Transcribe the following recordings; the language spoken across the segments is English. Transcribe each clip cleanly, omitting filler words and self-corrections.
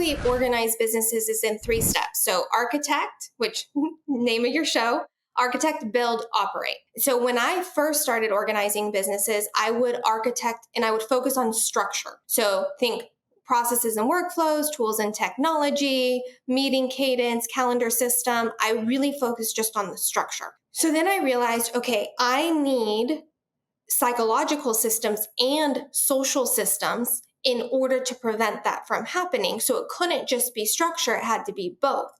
we organize businesses is in 3 steps. So architect, which name of your show, architect, build, operate. So when I first started organizing businesses, I would architect and I would focus on structure. So think processes and workflows, tools and technology, meeting cadence, calendar system. I really focused just on the structure. So then I realized, okay, I need psychological systems and social systems in order to prevent that from happening. So it couldn't just be structure, it had to be both.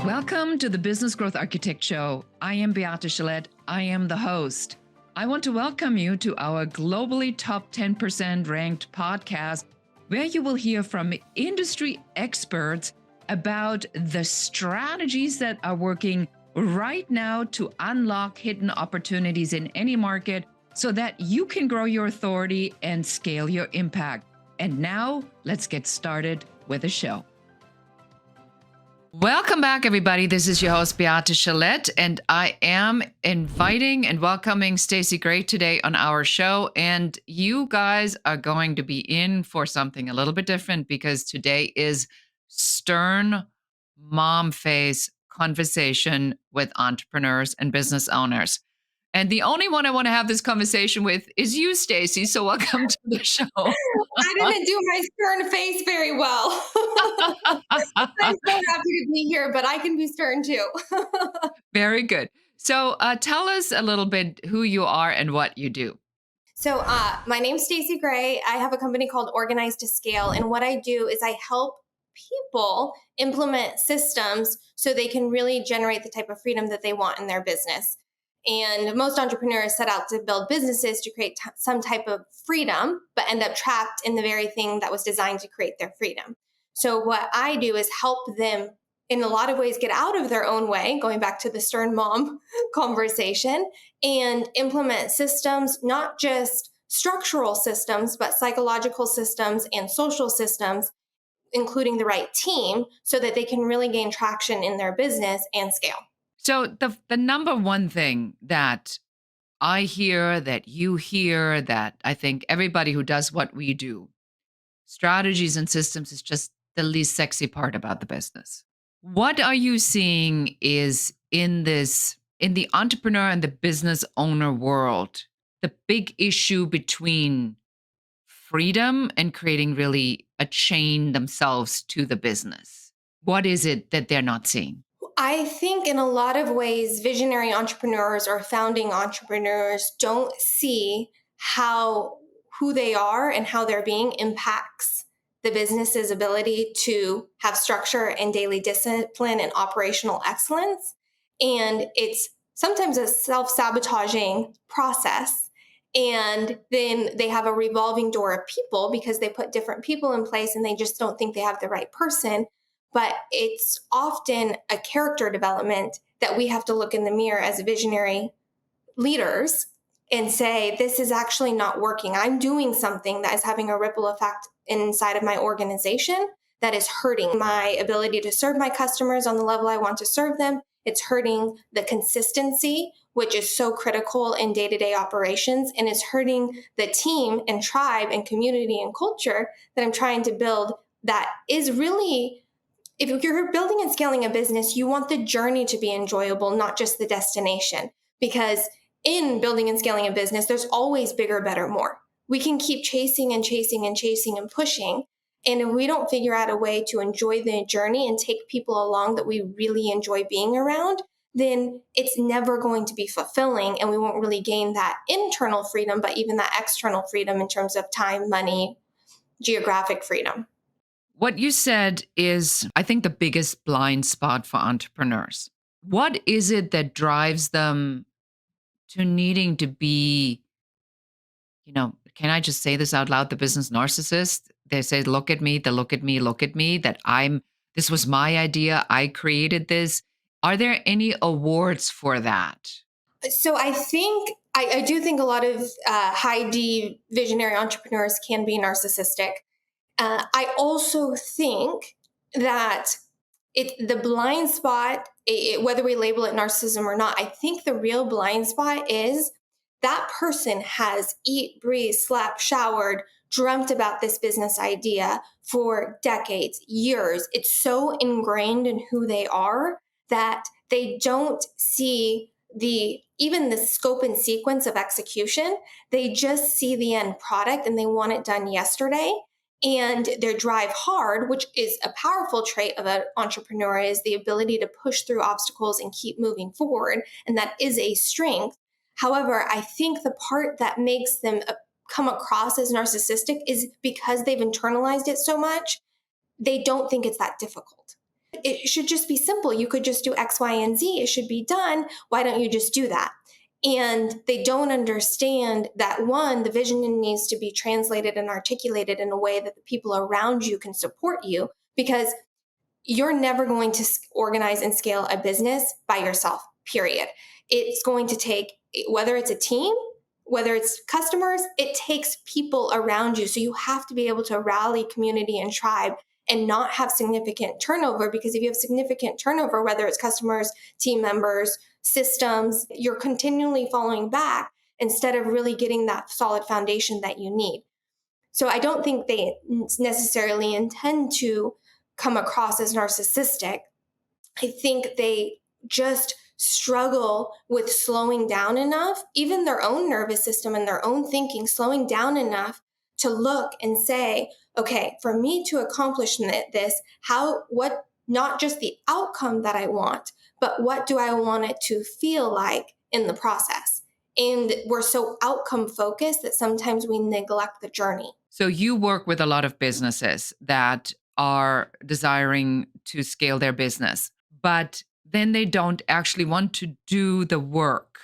Welcome to the Business Growth Architect Show. I am Beate Chelette. I am the host. I want to welcome you to our globally top 10% ranked podcast, where you will hear from industry experts about the strategies that are working right now to unlock hidden opportunities in any market so that you can grow your authority and scale your impact. And now let's get started with the show. Welcome back, everybody. This is your host, Beate Chelette, and I am inviting and welcoming Staci Gray today on our show. And you guys are going to be in for something a little bit different because today is stern mom face conversation with entrepreneurs and business owners. And the only one I want to have this conversation with is you, Staci. So welcome to the show. I didn't do my stern face very well. I'm so happy to be here, but I can be stern too. Very good. So tell us a little bit who you are and what you do. So my name's Staci Gray. I have a company called Organize to Scale. And what I do is I help people implement systems so they can really generate the type of freedom that they want in their business. And most entrepreneurs set out to build businesses to create some type of freedom, but end up trapped in the very thing that was designed to create their freedom. So what I do is help them in a lot of ways get out of their own way, going back to the stern mom conversation, and implement systems, not just structural systems, but psychological systems and social systems, including the right team, so that they can really gain traction in their business and scale. So the number one thing that I hear, that you hear, that I think everybody who does what we do, strategies and systems is just the least sexy part about the business. What are you seeing is in the entrepreneur and the business owner world, the big issue between freedom and creating really a chain themselves to the business? What is it that they're not seeing? I think in a lot of ways, visionary entrepreneurs or founding entrepreneurs don't see how who they are and how they're being impacts the business's ability to have structure and daily discipline and operational excellence. And it's sometimes a self-sabotaging process. And then they have a revolving door of people because they put different people in place and they just don't think they have the right person. But it's often a character development that we have to look in the mirror as visionary leaders and say, this is actually not working. I'm doing something that is having a ripple effect inside of my organization that is hurting my ability to serve my customers on the level I want to serve them. It's hurting the consistency, which is so critical in day-to-day operations, and it's hurting the team and tribe and community and culture that I'm trying to build that is really... If you're building and scaling a business, you want the journey to be enjoyable, not just the destination. Because in building and scaling a business, there's always bigger, better, more. We can keep chasing and chasing and chasing and pushing. And if we don't figure out a way to enjoy the journey and take people along that we really enjoy being around, then it's never going to be fulfilling. And we won't really gain that internal freedom, but even that external freedom in terms of time, money, geographic freedom. What you said is, I think, the biggest blind spot for entrepreneurs. What is it that drives them to needing to be, can I just say this out loud? The business narcissist. They say, look at me, look at me, that this was my idea. I created this. Are there any awards for that? So I do think a lot of high D visionary entrepreneurs can be narcissistic. I also think that the blind spot, whether we label it narcissism or not, I think the real blind spot is that person has eat, breathe, slept, showered, dreamt about this business idea for decades, years. It's so ingrained in who they are that they don't see even the scope and sequence of execution. They just see the end product and they want it done yesterday. And their drive hard, which is a powerful trait of an entrepreneur, is the ability to push through obstacles and keep moving forward. And that is a strength. However, I think the part that makes them come across as narcissistic is because they've internalized it so much, they don't think it's that difficult. It should just be simple. You could just do X, Y, and Z. It should be done. Why don't you just do that? And they don't understand that, one, the vision needs to be translated and articulated in a way that the people around you can support you, because you're never going to organize and scale a business by yourself, period. It's going to take, whether it's a team, whether it's customers, it takes people around you. So you have to be able to rally community and tribe and not have significant turnover, because if you have significant turnover, whether it's customers, team members, systems, you're continually falling back instead of really getting that solid foundation that you need. So I don't think they necessarily intend to come across as narcissistic. I think they just struggle with slowing down enough, even their own nervous system and their own thinking, slowing down enough to look and say, okay, for me to accomplish this, what, not just the outcome that I want, but what do I want it to feel like in the process? And we're so outcome focused that sometimes we neglect the journey. So you work with a lot of businesses that are desiring to scale their business, but then they don't actually want to do the work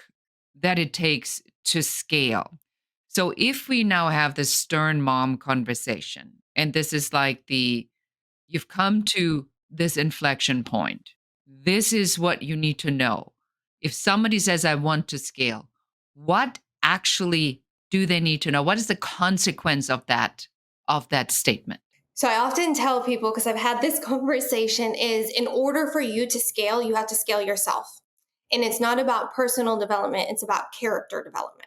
that it takes to scale. So if we now have this stern mom conversation, and this is like you've come to this inflection point, this is what you need to know. If somebody says, I want to scale, what actually do they need to know? What is the consequence of that statement? So I often tell people, because I've had this conversation, is in order for you to scale, you have to scale yourself. And it's not about personal development, it's about character development.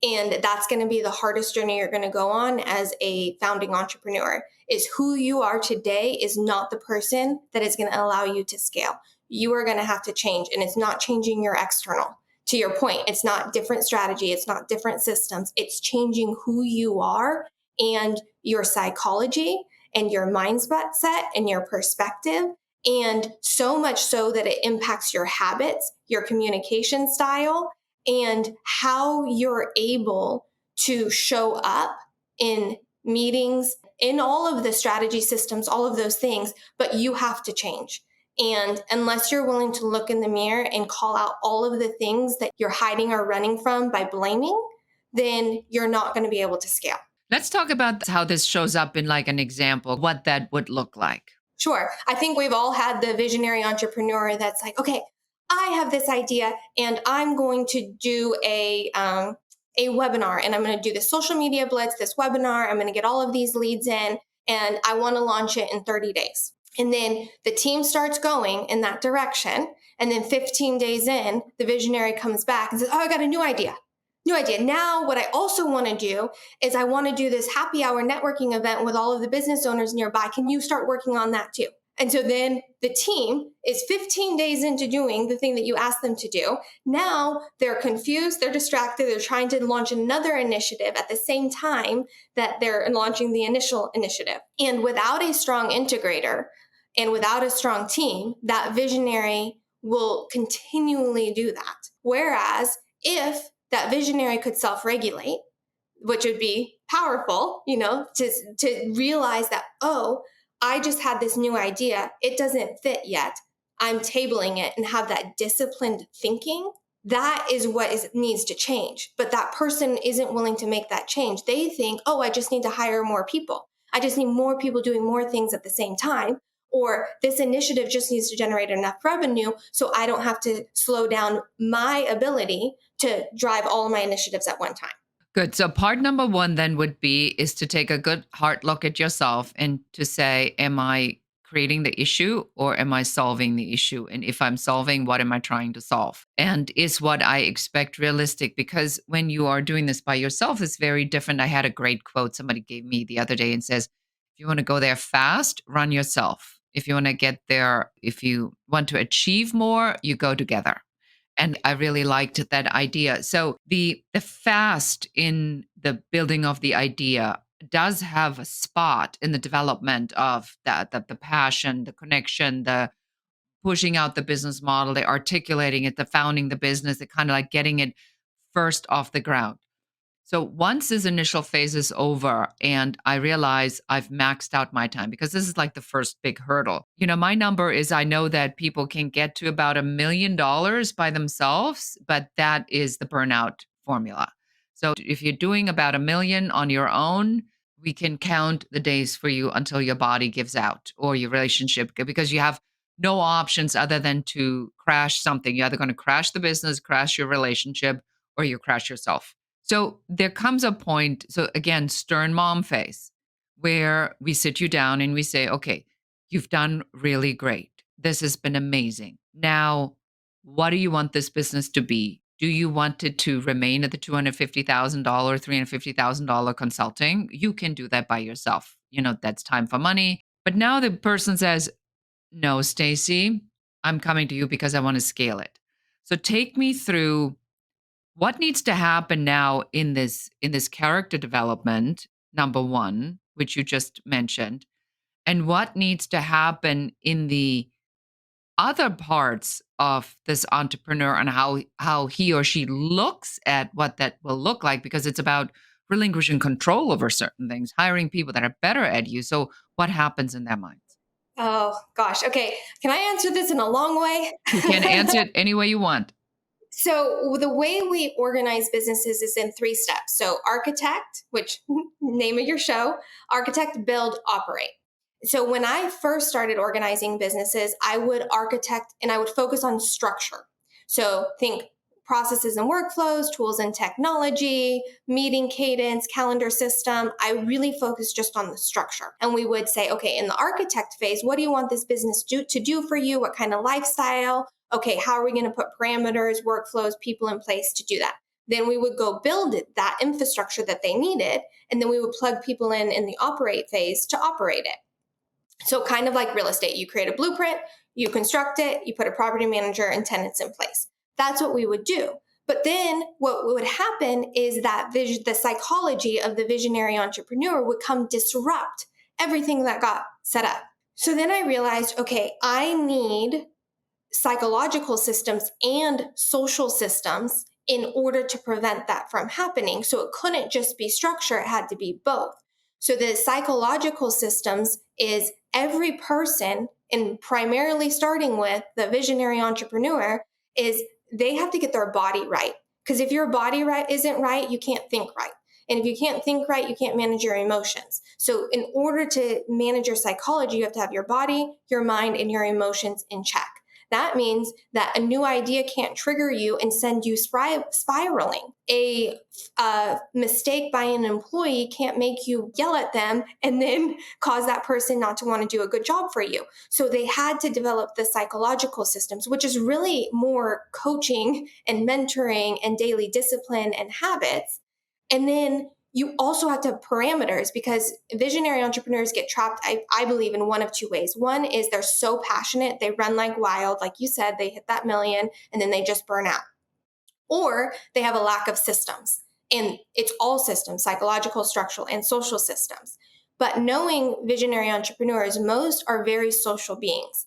And that's going to be the hardest journey you're going to go on as a founding entrepreneur. Is who you are today is not the person that is going to allow you to scale. You are going to have to change, and it's not changing your external. To your point, it's not different strategy, it's not different systems. It's changing who you are and your psychology and your mindset and your perspective. And so much so that it impacts your habits, your communication style, and how you're able to show up in meetings, in all of the strategy systems, all of those things, but you have to change. And unless you're willing to look in the mirror and call out all of the things that you're hiding or running from by blaming, then you're not going to be able to scale. Let's talk about how this shows up in like an example, what that would look like. Sure. I think we've all had the visionary entrepreneur that's like, okay, I have this idea and I'm going to do a webinar, and I'm going to do this social media blitz, this webinar. I'm going to get all of these leads in, and I want to launch it in 30 days. And then the team starts going in that direction. And then 15 days in, the visionary comes back and says, oh, I got a new idea. New idea. Now, what I also want to do is I want to do this happy hour networking event with all of the business owners nearby. Can you start working on that too? And so then the team is 15 days into doing the thing that you asked them to do. Now they're confused, they're distracted, they're trying to launch another initiative at the same time that they're launching the initial initiative. And without a strong integrator and without a strong team, that visionary will continually do that. Whereas if that visionary could self-regulate, which would be powerful, to realize that, oh, I just had this new idea. It doesn't fit yet. I'm tabling it, and have that disciplined thinking. That is what needs to change. But that person isn't willing to make that change. They think, oh, I just need to hire more people. I just need more people doing more things at the same time. Or this initiative just needs to generate enough revenue so I don't have to slow down my ability to drive all my initiatives at one time. Good. So part number one then is to take a good hard look at yourself and to say, am I creating the issue or am I solving the issue? And if I'm solving, what am I trying to solve? And is what I expect realistic? Because when you are doing this by yourself, it's very different. I had a great quote somebody gave me the other day and says, if you want to go there fast, run yourself. If you want to get there, if you want to achieve more, you go together. And I really liked that idea. So the fast in the building of the idea does have a spot in the development of that, the passion, the connection, the pushing out the business model, the articulating it, the founding the business, the kind of like getting it first off the ground. So once this initial phase is over and I realize I've maxed out my time, because this is like the first big hurdle. My number is I know that people can get to about $1 million by themselves, but that is the burnout formula. So if you're doing about 1 million on your own, we can count the days for you until your body gives out or your relationship, because you have no options other than to crash something. You're either going to crash the business, crash your relationship, or you crash yourself. So there comes a point, so again, stern mom face, where we sit you down and we say, okay, you've done really great. This has been amazing. Now, what do you want this business to be? Do you want it to remain at the $250,000, $350,000 consulting? You can do that by yourself. That's time for money. But now the person says, no, Staci, I'm coming to you because I want to scale it. So take me through what needs to happen now in this character development, number one, which you just mentioned, and what needs to happen in the other parts of this entrepreneur and how he or she looks at what that will look like, because it's about relinquishing control over certain things, hiring people that are better at you. So what happens in their minds? Oh gosh. Okay. Can I answer this in a long way? You can answer it any way you want. So the way we organize businesses is in 3 steps. So architect, which name of your show, architect, build, operate. So when I first started organizing businesses, I would architect and I would focus on structure. So think processes and workflows, tools and technology, meeting cadence, calendar system. I really focused just on the structure. And we would say, okay, in the architect phase, what do you want this business to do for you? What kind of lifestyle? Okay, how are we going to put parameters, workflows, people in place to do that? Then we would go build that infrastructure that they needed, and then we would plug people in the operate phase to operate it. So kind of like real estate, you create a blueprint, you construct it, you put a property manager and tenants in place. That's what we would do. But then what would happen is that the psychology of the visionary entrepreneur would come disrupt everything that got set up. So then I realized, okay, I need psychological systems and social systems in order to prevent that from happening. So it couldn't just be structure, it had to be both. So the psychological systems is every person, and primarily starting with the visionary entrepreneur, is they have to get their body right. Because if your body isn't right, you can't think right. And if you can't think right, you can't manage your emotions. So in order to manage your psychology, you have to have your body, your mind, and your emotions in check. That means that a new idea can't trigger you and send you spiraling. A mistake by an employee can't make you yell at them and then cause that person not to want to do a good job for you. So they had to develop the psychological systems, which is really more coaching and mentoring and daily discipline and habits. And then you also have to have parameters, because visionary entrepreneurs get trapped, I believe, in one of 2 ways. One is they're so passionate, they run like wild. Like you said, they hit that million and then they just burn out. Or they have a lack of systems. And it's all systems, psychological, structural, and social systems. But knowing visionary entrepreneurs, most are very social beings.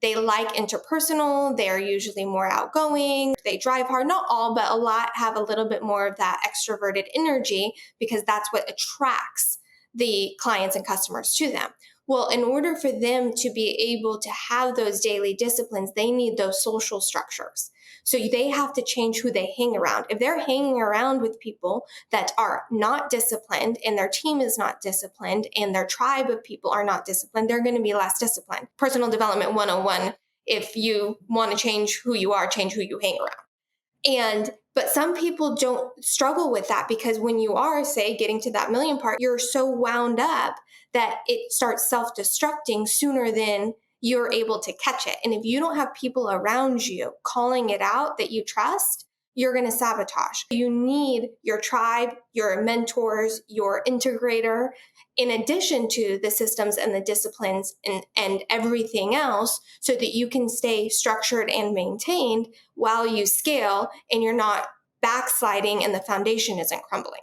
They like interpersonal, they're usually more outgoing, they drive hard, not all, but a lot have a little bit more of that extroverted energy, because that's what attracts the clients and customers to them. Well, in order for them to be able to have those daily disciplines, they need those social structures. So they have to change who they hang around. If they're hanging around with people that are not disciplined and their team is not disciplined and their tribe of people are not disciplined, they're going to be less disciplined. Personal development 101. If you want to change who you are, change who you hang around. But some people don't struggle with that because when you are, say, getting to that million part, you're so wound up that it starts self destructing sooner than you're able to catch it. And if you don't have people around you calling it out that you trust, you're going to sabotage. You need your tribe, your mentors, your integrator, in addition to the systems and the disciplines and everything else, so that you can stay structured and maintained while you scale and you're not backsliding and the foundation isn't crumbling.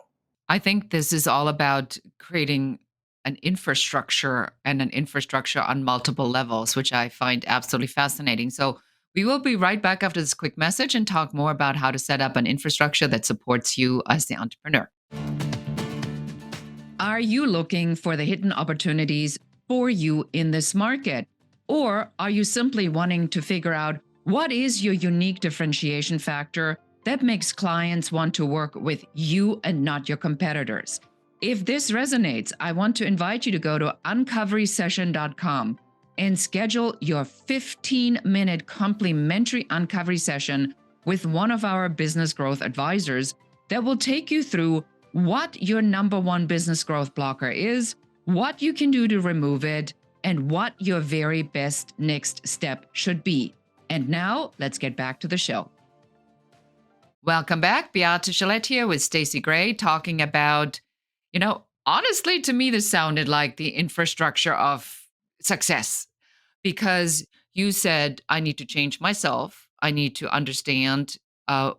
I think this is all about creating an infrastructure and an infrastructure on multiple levels, which I find absolutely fascinating. So, we will be right back after this quick message and talk more about how to set up an infrastructure that supports you as the entrepreneur. Are you looking for the hidden opportunities for you in this market? Or are you simply wanting to figure out what is your unique differentiation factor that makes clients want to work with you and not your competitors? If this resonates, I want to invite you to go to uncoverysession.com and schedule your 15-minute complimentary uncovery session with one of our business growth advisors that will take you through what your number one business growth blocker is, what you can do to remove it, and what your very best next step should be. And now let's get back to the show. Welcome back. Beate Chelette here with Staci Gray talking about, honestly, to me, this sounded like the infrastructure of success, because you said, I need to change myself. I need to understand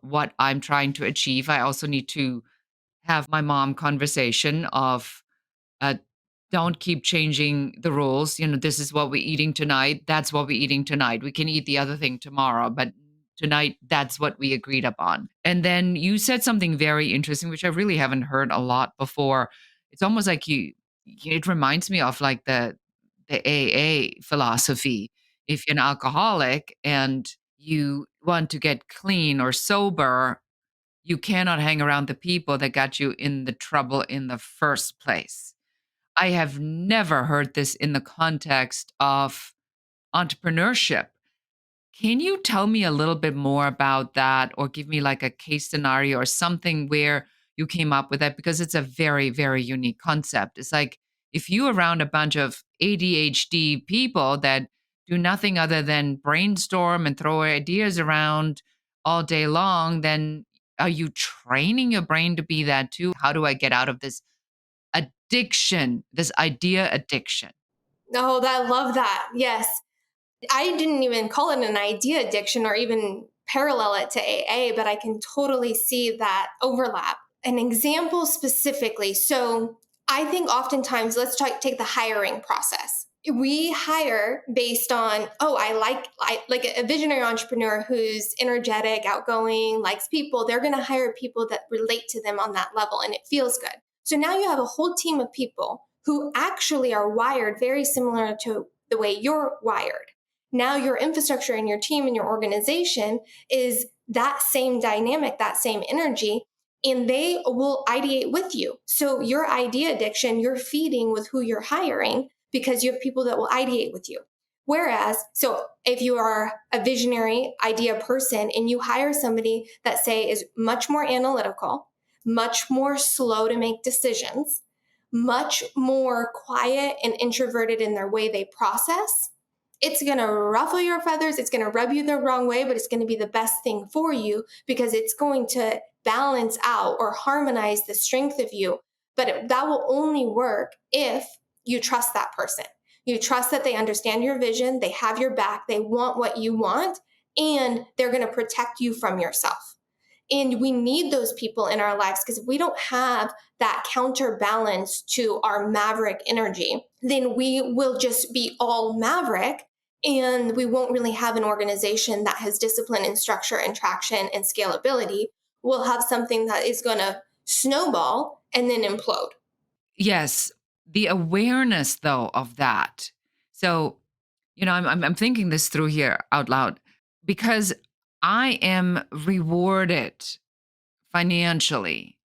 what I'm trying to achieve. I also need to have my mom conversation of, uh, don't keep changing the rules. This is what we're eating tonight. That's what we're eating tonight. We can eat the other thing tomorrow, but tonight, that's what we agreed upon. And then you said something very interesting, which I really haven't heard a lot before. It's almost like it reminds me of like the AA philosophy. If you're an alcoholic and you want to get clean or sober, you cannot hang around the people that got you in the trouble in the first place. I have never heard this in the context of entrepreneurship. Can you tell me a little bit more about that, or give me like a case scenario or something where you came up with that? Because it's a very, very unique concept. It's like if you around a bunch of ADHD people that do nothing other than brainstorm and throw ideas around all day long, then are you training your brain to be that too? How do I get out of this addiction, this idea addiction? Oh, I love that. Yes. I didn't even call it an idea addiction or even parallel it to AA, but I can totally see that overlap. An example specifically. So I think oftentimes, take the hiring process. We hire based on, I like a visionary entrepreneur who's energetic, outgoing, likes people. They're going to hire people that relate to them on that level and it feels good. So now you have a whole team of people who actually are wired very similar to the way you're wired. Now your infrastructure and your team and your organization is that same dynamic, that same energy, and they will ideate with you. So your idea addiction, you're feeding with who you're hiring because you have people that will ideate with you. Whereas, so if you are a visionary idea person and you hire somebody that, say, is much more analytical, much more slow to make decisions, much more quiet and introverted in their way they process, it's going to ruffle your feathers. It's going to rub you the wrong way, but it's going to be the best thing for you because it's going to balance out or harmonize the strength of you. But that will only work if you trust that person. You trust that they understand your vision, they have your back, they want what you want, and they're going to protect you from yourself. And we need those people in our lives because if we don't have that counterbalance to our maverick energy, then we will just be all maverick and we won't really have an organization that has discipline and structure and traction and scalability. We'll have something that is going to snowball and then implode. Yes, the awareness though of that. So, I'm thinking this through here out loud because I am rewarded financially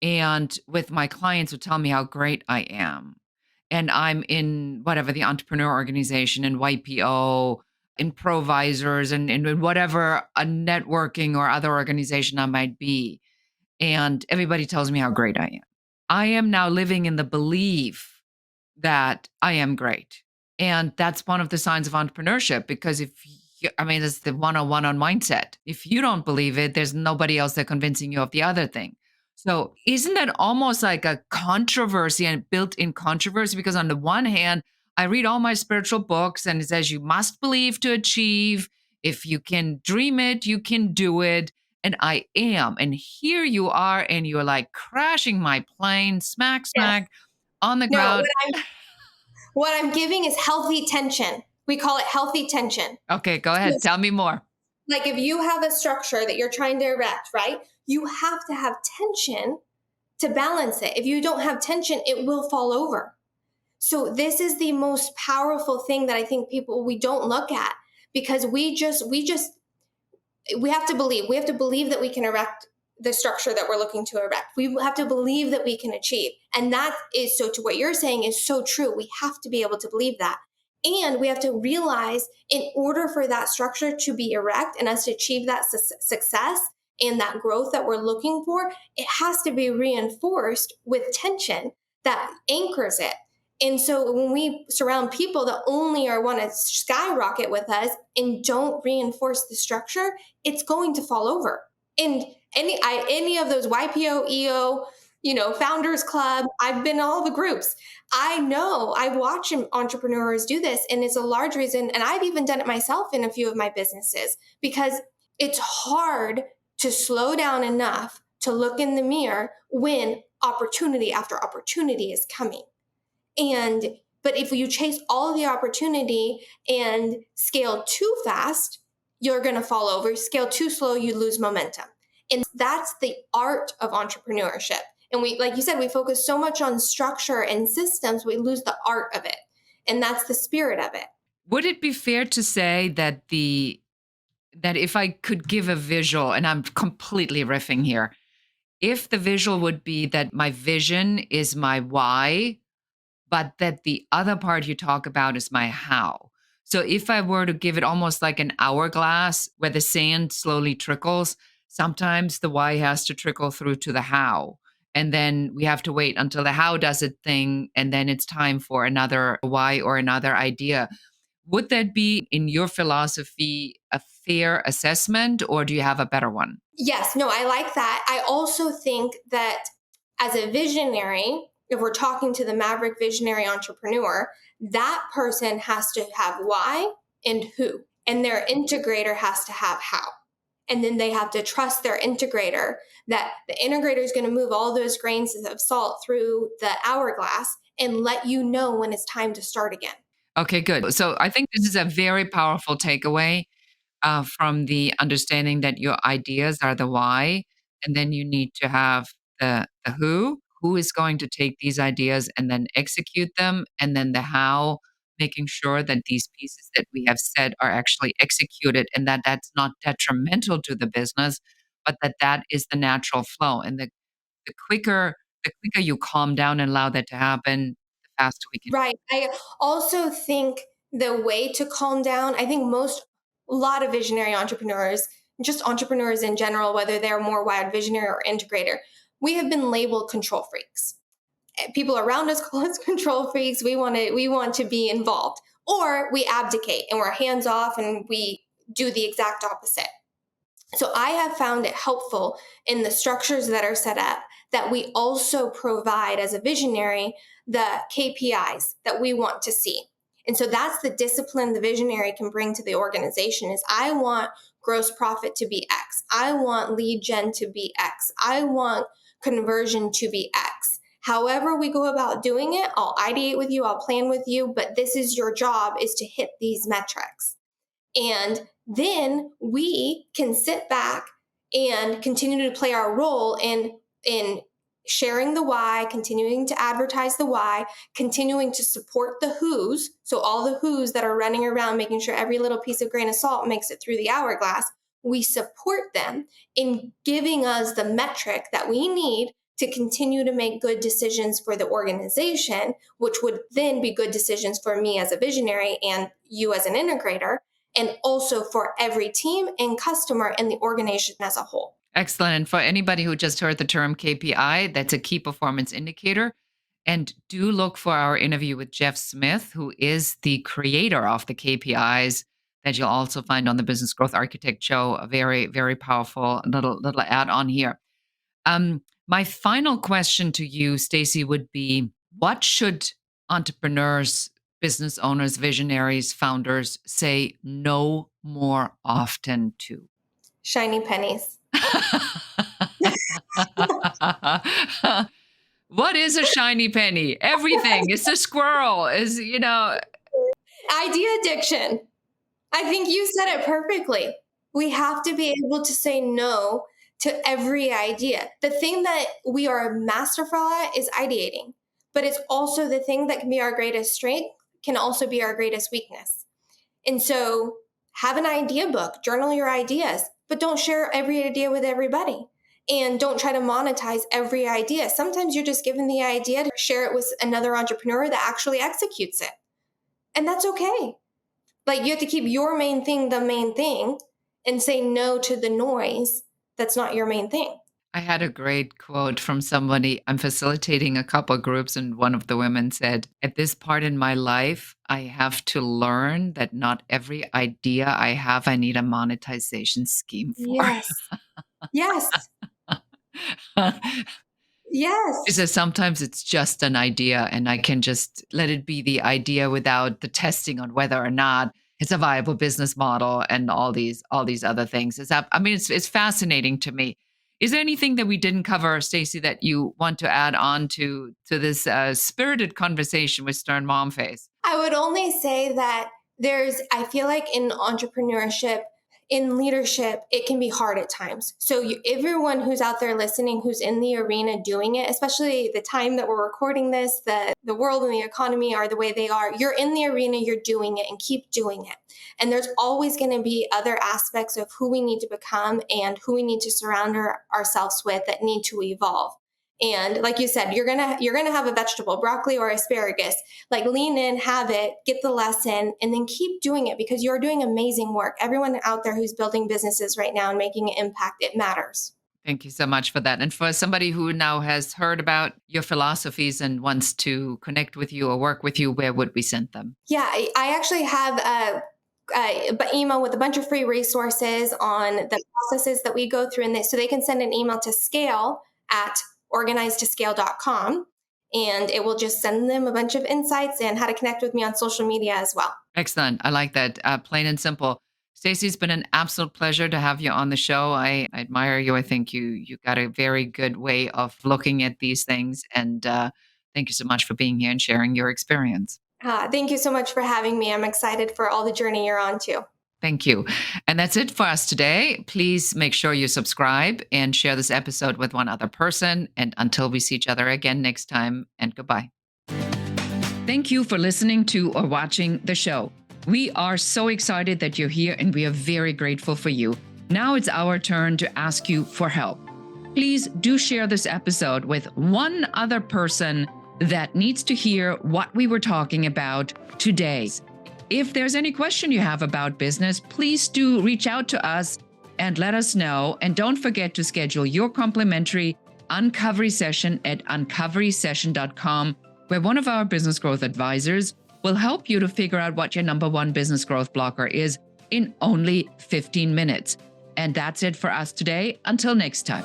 and with my clients who tell me how great I am. And I'm in whatever the entrepreneur organization in YPO improvisers and in whatever a networking or other organization I might be. And everybody tells me how great I am. I am now living in the belief that I am great. And that's one of the signs of entrepreneurship because I mean, it's the 101 on mindset. If you don't believe it, there's nobody else that's convincing you of the other thing. So, isn't that almost like a controversy and built in controversy? Because, on the one hand, I read all my spiritual books and it says you must believe to achieve. If you can dream it, you can do it. And I am. And here you are, and you're like crashing my plane, smack, Yes. smack on the No, ground. what I'm giving is healthy tension. We call it healthy tension. Okay, go ahead. Tell me more. Like if you have a structure that you're trying to erect, right? You have to have tension to balance it. If you don't have tension, it will fall over. So this is the most powerful thing that I think we don't look at because we have to believe. We have to believe that we can erect the structure that we're looking to erect. We have to believe that we can achieve. And that is so to what you're saying is so true. We have to be able to believe that. And we have to realize in order for that structure to be erect and us to achieve that success and that growth that we're looking for, it has to be reinforced with tension that anchors it. And so when we surround people that only want to skyrocket with us and don't reinforce the structure, it's going to fall over. And any of those YPO, EO, Founders Club, I've been in all the groups. I know I watch entrepreneurs do this, and it's a large reason. And I've even done it myself in a few of my businesses because it's hard to slow down enough to look in the mirror when opportunity after opportunity is coming. But if you chase all the opportunity and scale too fast, you're going to fall over. Scale too slow, you lose momentum. And that's the art of entrepreneurship. And like you said, we focus so much on structure and systems, we lose the art of it. And that's the spirit of it. Would it be fair to say that that if I could give a visual, and I'm completely riffing here, if the visual would be that my vision is my why, but that the other part you talk about is my how. So if I were to give it almost like an hourglass where the sand slowly trickles, sometimes the why has to trickle through to the how. And then we have to wait until the how does its thing. And then it's time for another why or another idea. Would that be, in your philosophy, a fair assessment, or do you have a better one? Yes, no, I like that. I also think that as a visionary, if we're talking to the maverick visionary entrepreneur, that person has to have why and who, and their integrator has to have how. And then they have to trust their integrator that the integrator is going to move all those grains of salt through the hourglass and let you know when it's time to start again. Okay, good. So I think this is a very powerful takeaway from the understanding that your ideas are the why, and then you need to have the who is going to take these ideas and then execute them, and then the how, making sure that these pieces that we have said are actually executed and that that's not detrimental to the business, but that that is the natural flow. And the quicker the quicker you calm down and allow that to happen, the faster we can. Right. I also think the way to calm down, I think a lot of visionary entrepreneurs, just entrepreneurs in general, whether they're more wide visionary or integrator, we have been labeled control freaks. People around us call us control freaks. We want to be involved, or we abdicate and we're hands off and we do the exact opposite. So I have found it helpful in the structures that are set up that we also provide as a visionary the KPIs that we want to see. And so that's the discipline the visionary can bring to the organization is I want gross profit to be X. I want lead gen to be X. I want conversion to be X. However we go about doing it, I'll ideate with you, I'll plan with you, but this is your job is to hit these metrics. And then we can sit back and continue to play our role in sharing the why, continuing to advertise the why, continuing to support the who's. So all the who's that are running around, making sure every little piece of grain of salt makes it through the hourglass, we support them in giving us the metric that we need to continue to make good decisions for the organization, which would then be good decisions for me as a visionary and you as an integrator. and also for every team and customer and the organization as a whole. Excellent. And for anybody who just heard the term KPI, that's a key performance indicator. And do look for our interview with Jeff Smith, who is the creator of the KPIs that you'll also find on the Business Growth Architect show. A very, very powerful little add on here. My final question to you, Staci, would be, what should entrepreneurs, business owners, visionaries, founders say no more often to? Shiny pennies. What is a shiny penny? Everything. It's a squirrel. Idea addiction. I think you said it perfectly. We have to be able to say no to every idea. The thing that we are masterful at is ideating, but it's also the thing that can be our greatest strength, can also be our greatest weakness. And so have an idea book, journal your ideas, but don't share every idea with everybody. And don't try to monetize every idea. Sometimes you're just given the idea to share it with another entrepreneur that actually executes it. And that's okay. Like, you have to keep your main thing the main thing and say no to the noise that's not your main thing. I had a great quote from somebody. I'm facilitating a couple of groups, and one of the women said, at this part in my life, I have to learn that not every idea I have, I need a monetization scheme for. Yes. Yes. Yes. She says sometimes it's just an idea, and I can just let it be the idea without the testing on whether or not it's a viable business model and all these other things. It's fascinating to me. Is there anything that we didn't cover, Staci, that you want to add on to this spirited conversation with Stern Mom Face? I would only say that I feel like in entrepreneurship, in leadership, it can be hard at times. So everyone who's out there listening, who's in the arena doing it, especially the time that we're recording this, the world and the economy are the way they are. You're in the arena, you're doing it, and keep doing it. And there's always going to be other aspects of who we need to become and who we need to surround ourselves with that need to evolve. And like you said, you're gonna have a vegetable, broccoli or asparagus. Like, lean in, have it, get the lesson, and then keep doing it, because you're doing amazing work. Everyone out there who's building businesses right now and making an impact, it matters. Thank you so much for that. And for somebody who now has heard about your philosophies and wants to connect with you or work with you, where would we send them? Yeah, I actually have an email with a bunch of free resources on the processes that we go through in this. So they can send an email to scale@organizedtoscale.com, and it will just send them a bunch of insights and how to connect with me on social media as well. Excellent. I like that. Plain and simple. Staci, it's been an absolute pleasure to have you on the show. I admire you. I think you got a very good way of looking at these things. And thank you so much for being here and sharing your experience. Thank you so much for having me. I'm excited for all the journey you're on too. Thank you. And that's it for us today. Please make sure you subscribe and share this episode with one other person. And until we see each other again next time, and goodbye. Thank you for listening to or watching the show. We are so excited that you're here, and we are very grateful for you. Now it's our turn to ask you for help. Please do share this episode with one other person that needs to hear what we were talking about today. If there's any question you have about business, please do reach out to us and let us know. And don't forget to schedule your complimentary uncovery session at uncoverysession.com, where one of our business growth advisors will help you to figure out what your number one business growth blocker is in only 15 minutes. And that's it for us today. Until next time.